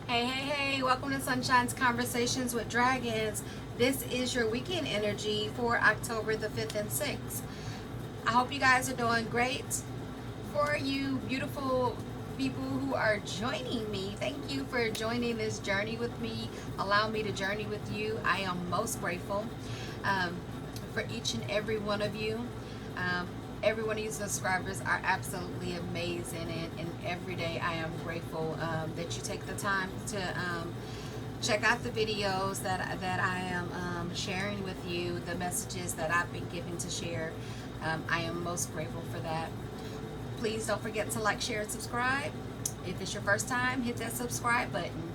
Hey, hey, hey, welcome to Sunshine's Conversations with Dragons. This is your weekend energy for October the 5th and 6th. I hope you guys are doing great. For you beautiful people who are joining me, thank you for joining this journey with me. Allow me to journey with you. I am most grateful for each and every one of you. Every one of you subscribers are absolutely amazing, and every day I am grateful that you take the time to check out the videos that I am sharing with you, the messages that I've been given to share. I am most grateful for that. Please don't forget to like, share, and subscribe. If it's your first time, hit that subscribe button.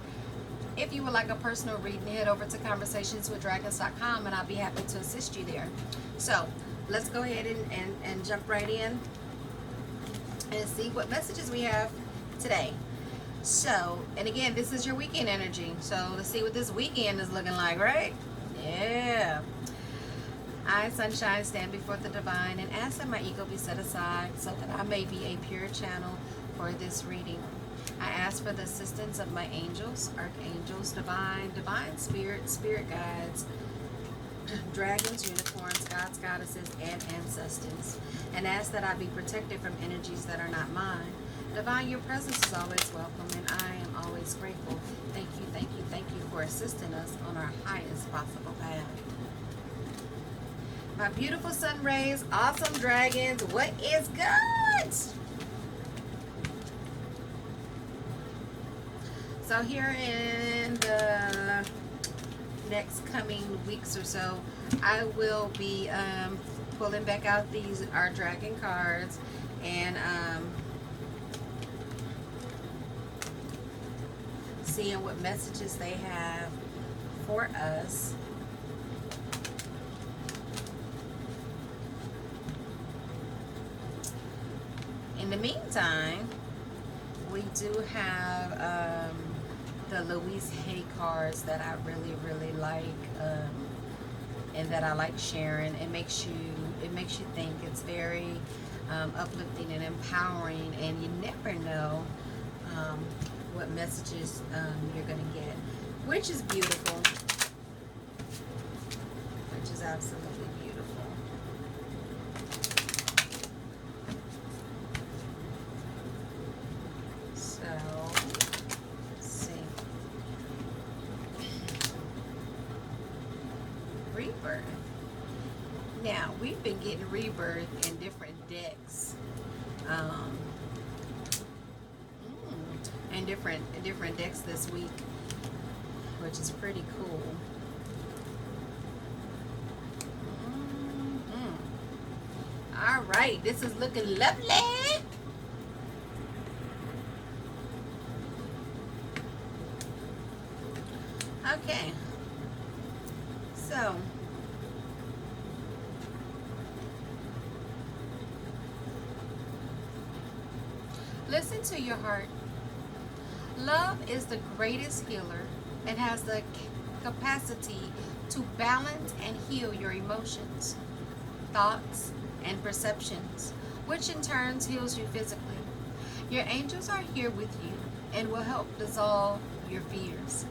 If you would like a personal reading, head over to conversationswithdragons.com and I'll be happy to assist you there. So let's go ahead and jump right in and see what messages we have today. So, and again, this is your weekend energy. So let's see what this weekend is looking like, right? Yeah. I, Sunshine, stand before the divine and ask that my ego be set aside so that I may be a pure channel for this reading. I ask for the assistance of my angels, archangels, divine spirit, spirit guides, dragons, unicorns, gods, goddesses, and ancestors, and ask that I be protected from energies that are not mine. Divine, your presence is always welcome, and I am always grateful. Thank you, thank you, thank you for assisting us on our highest possible path. My beautiful sun rays, awesome dragons, what is good? So here in the next coming weeks or so, I will be pulling back out these our dragon cards and seeing what messages they have for us. In the meantime, we do have the Louise Hay cards that I really, really like, and that I like sharing. It makes you think. It's very uplifting and empowering, and you never know what messages you're gonna get, which is beautiful. Which is absolutely beautiful. Rebirth. Now, we've been getting rebirth in different decks, and different decks this week, which is pretty cool. All right, this is looking lovely. Okay. So, listen to your heart. Love is the greatest healer and has the capacity to balance and heal your emotions, thoughts, and perceptions, which in turn heals you physically. Your angels are here with you and will help dissolve your fears.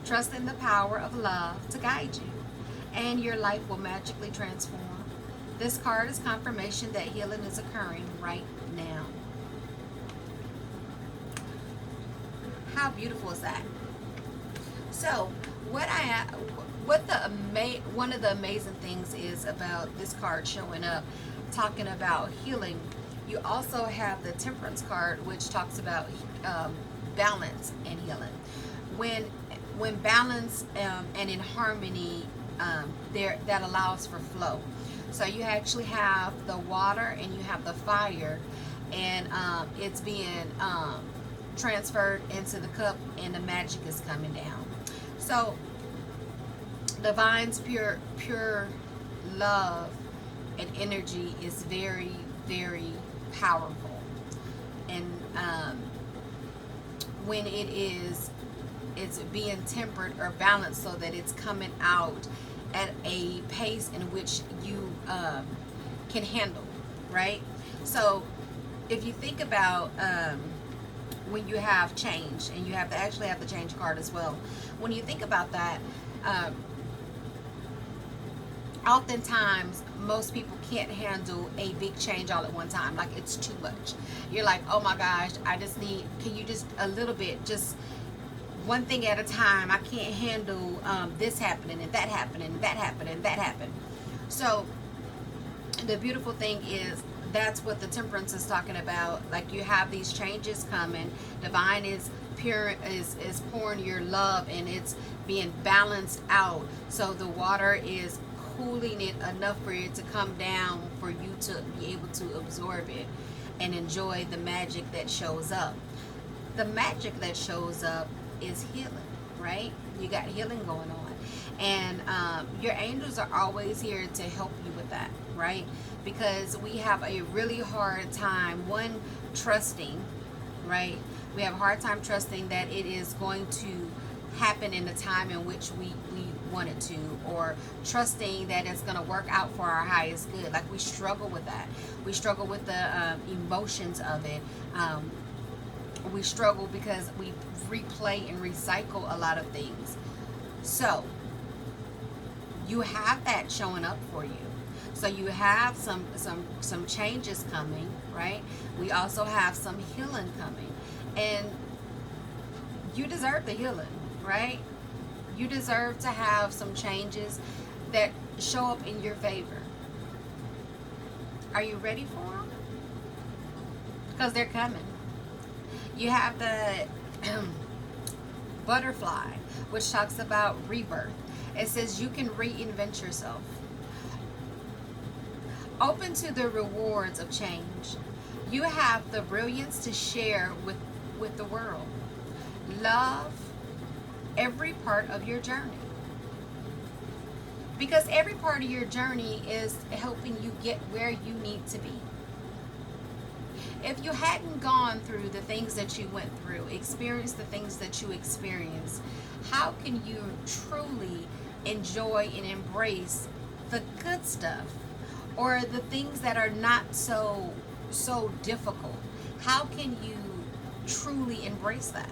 Trust in the power of love to guide you, and your life will magically transform. This card is confirmation that healing is occurring right now. How beautiful is that? So, one of the amazing things is about this card showing up, talking about healing. You also have the Temperance card, which talks about balance and healing. When balance and in harmony, that allows for flow. So you actually have the water and you have the fire, and it's being transferred into the cup, and the magic is coming down. So divine's pure love and energy is very, very powerful, and when it's being tempered or balanced so that it's coming out at a pace in which you can handle, right? So if you think about when you have change, and you have to actually have the change card as well. When you think about that, um, oftentimes most people can't handle a big change all at one time. Like, it's too much. You're like, oh my gosh, I just need, can you just a little bit, just one thing at a time. I can't handle this happening and that happening and that happening and that happened. So the beautiful thing is, that's what the temperance is talking about. Like, you have these changes coming. Divine is pure, is pouring your love, and it's being balanced out. So the water is cooling it enough for it to come down, for you to be able to absorb it and enjoy the magic that shows up. The magic that shows up is healing, right? You got healing going on, and your angels are always here to help you with that, right? Because we have a really hard time, trusting, right? We have a hard time trusting that it is going to happen in the time in which we want it to, or trusting that it's going to work out for our highest good. Like, we struggle with that. We struggle with the emotions of it. We struggle because we replay and recycle a lot of things. So you have that showing up for you. So you have some changes coming, right? We also have some healing coming, and you deserve the healing, right? You deserve to have some changes that show up in your favor. Are you ready for them? Because they're coming. You have the butterfly, which talks about rebirth. It says you can reinvent yourself. Open to the rewards of change. You have the brilliance to share with the world. Love every part of your journey, because every part of your journey is helping you get where you need to be. If you hadn't gone through the things that you went through, experienced the things that you experienced, how can you truly enjoy and embrace the good stuff, or the things that are not so difficult? How can you truly embrace that?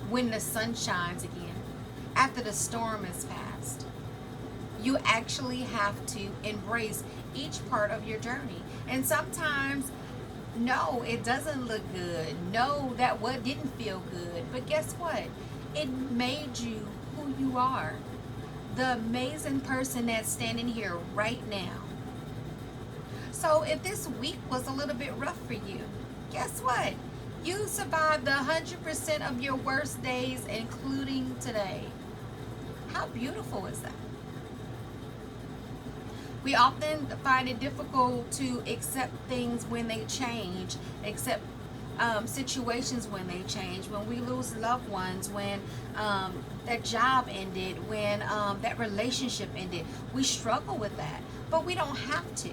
When the sun shines again, after the storm is past, you actually have to embrace each part of your journey. And sometimes, no, it doesn't look good. No, that what didn't feel good. But guess what? It made you who you are. The amazing person that's standing here right now. So if this week was a little bit rough for you, guess what? You survived 100% of your worst days, including today. How beautiful is that? We often find it difficult to accept things when they change, accept situations when they change, when we lose loved ones, when that job ended, when that relationship ended. We struggle with that, but we don't have to.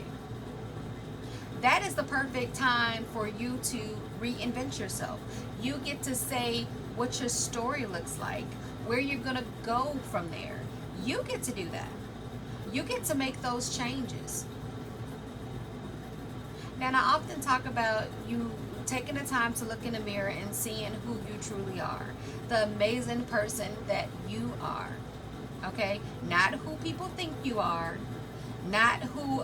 That is the perfect time for you to reinvent yourself. You get to say what your story looks like, where you're going to go from there. You get to do that. You get to make those changes. Now, I often talk about you taking the time to look in the mirror and seeing who you truly are. The amazing person that you are. Okay? Not who people think you are. Not who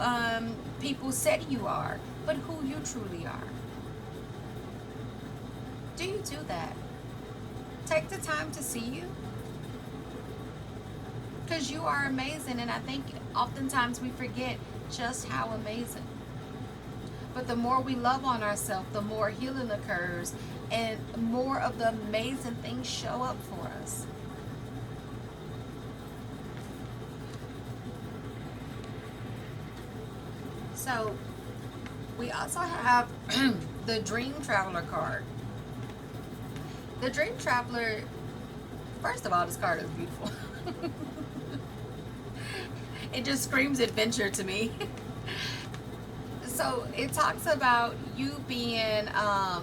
people said you are. But who you truly are. Do you do that? Take the time to see you. Because you are amazing, and I think oftentimes we forget just how amazing. But the more we love on ourselves, the more healing occurs, and more of the amazing things show up for us. So, we also have the Dream Traveler card. The Dream Traveler, first of all, this card is beautiful. It just screams adventure to me. So it talks about you being a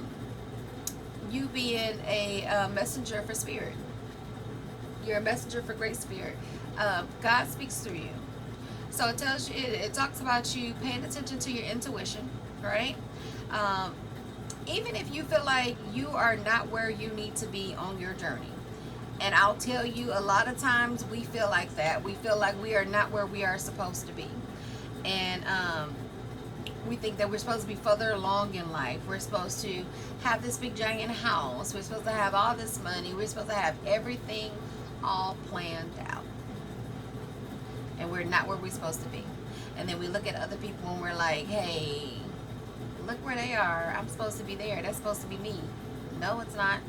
messenger for spirit. You're a messenger for great spirit. God speaks through you. So it tells you, it talks about you paying attention to your intuition, right? Even if you feel like you are not where you need to be on your journey. And I'll tell you, a lot of times we feel like that. We feel like we are not where we are supposed to be. And we think that we're supposed to be further along in life. We're supposed to have this big giant house. We're supposed to have all this money. We're supposed to have everything all planned out. And we're not where we're supposed to be. And then we look at other people and we're like, hey, look where they are. I'm supposed to be there. That's supposed to be me. No, it's not.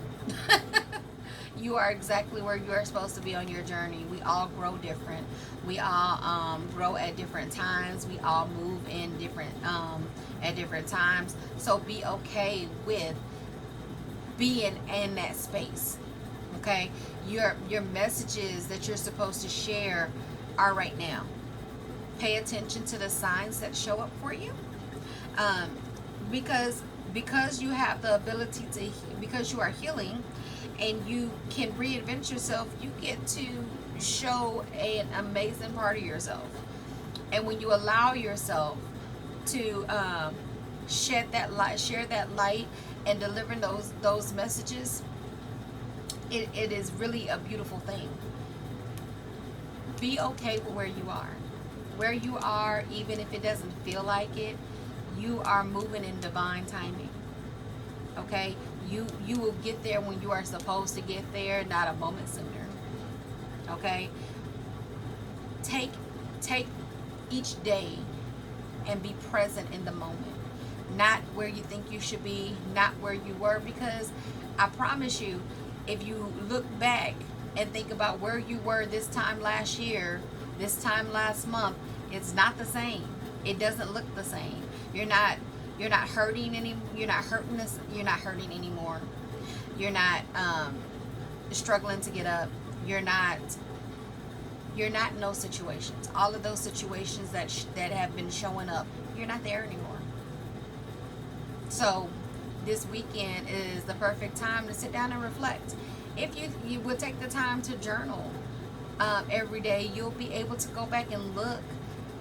You are exactly where you are supposed to be on your journey. We all grow different. We all grow at different times. We all move in different at different times. So be okay with being in that space. Okay? Your messages that you're supposed to share are right now. Pay attention to the signs that show up for you. Because you have the ability to, because you are healing and you can reinvent yourself, you get to show an amazing part of yourself. And when you allow yourself to share that light and deliver those messages, it is really a beautiful thing. Be okay with where you are. Where you are, even if it doesn't feel like it, you are moving in divine timing. Okay? You will get there when you are supposed to get there, not a moment sooner. Okay? Take each day and be present in the moment. Not where you think you should be, not where you were, because I promise you, if you look back and think about where you were this time last year, this time last month, it's not the same. It doesn't look the same. You're not hurting you're not hurting anymore. You're not struggling to get up. You're not in those situations. All of those situations that have been showing up, you're not there anymore. So this weekend is the perfect time to sit down and reflect. If you would take the time to journal every day, you'll be able to go back and look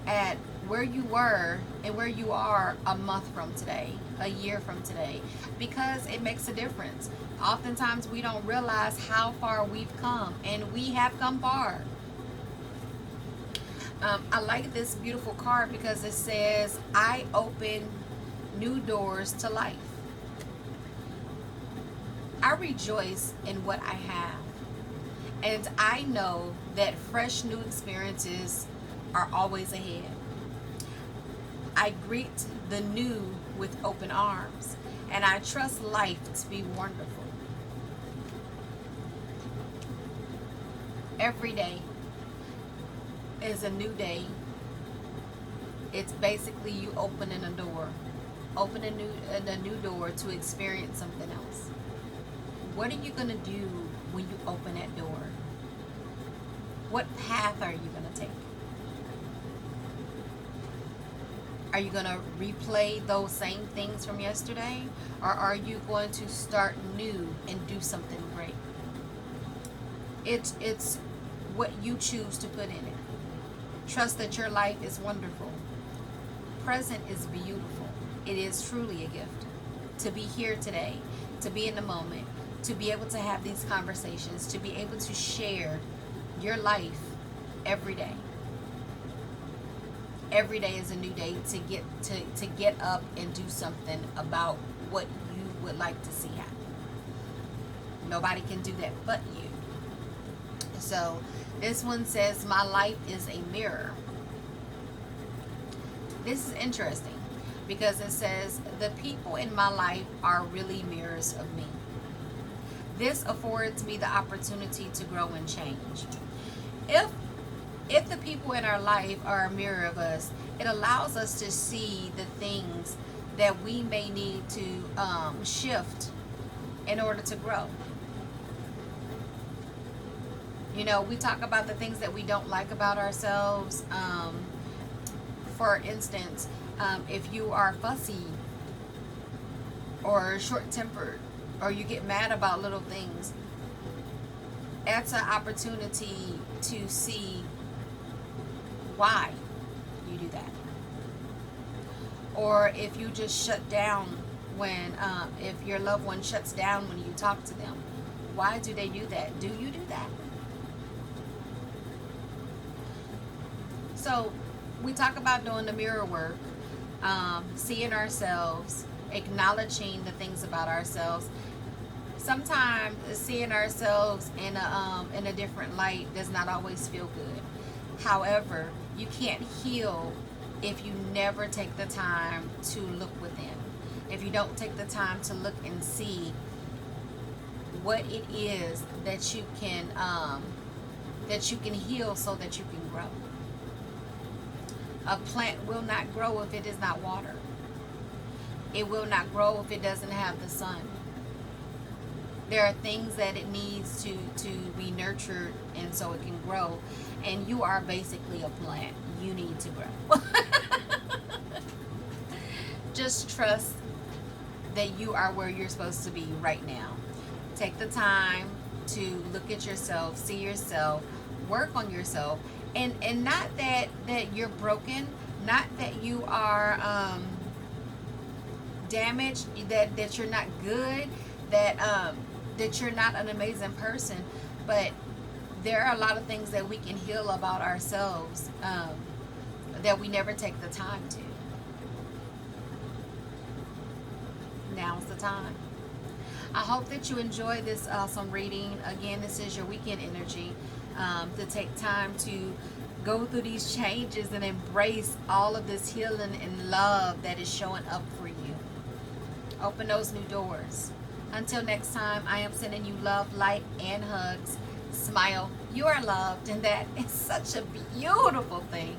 at where you were and where you are a month from today, a year from today, because it makes a difference. Oftentimes we don't realize how far we've come, and we have come far. I like this beautiful card because it says, I open new doors to life. I rejoice in what I have, and I know that fresh new experiences are always ahead. I greet the new with open arms, and I trust life to be wonderful. Every day is a new day. It's basically you opening a door, opening a new door to experience something else. What are you going to do when you open that door? What path are you going to take? Are you going to replay those same things from yesterday? Or are you going to start new and do something great? It's what you choose to put in it. Trust that your life is wonderful. Present is beautiful. It is truly a gift. To be here today, to be in the moment, to be able to have these conversations, to be able to share your life every day. Every day is a new day to get up and do something about what you would like to see happen. Nobody can do that but you. So this one says, my life is a mirror. This is interesting because it says, the people in my life are really mirrors of me. This affords me the opportunity to grow and change. If the people in our life are a mirror of us, it allows us to see the things that we may need to shift in order to grow. You know, we talk about the things that we don't like about ourselves. For instance, if you are fussy or short-tempered, or you get mad about little things, that's an opportunity to see why you do that. Or if you just shut down when if your loved one shuts down when you talk to them. Why do they do that? Do you do that? So we talk about doing the mirror work, seeing ourselves, acknowledging the things about ourselves. Sometimes seeing ourselves in a different light does not always feel good. However, you can't heal if you never take the time to look within. If you don't take the time to look and see what it is that you can heal so that you can grow. A plant will not grow if it is not watered. It will not grow if it doesn't have the sun. There are things that it needs to be nurtured and so it can grow. And you are basically a plant. You need to grow. Just trust that you are where you're supposed to be right now. Take the time to look at yourself, see yourself, work on yourself. And not that you're broken, not that you are damaged, that you're not good, that you're not an amazing person, but there are a lot of things that we can heal about ourselves that we never take the time to. Now's the time. I hope that you enjoy this awesome reading. Again, this is your weekend energy. To take time to go through these changes and embrace all of this healing and love that is showing up for you. Open those new doors. Until next time, I am sending you love, light, and hugs. Smile. You are loved, and that is such a beautiful thing.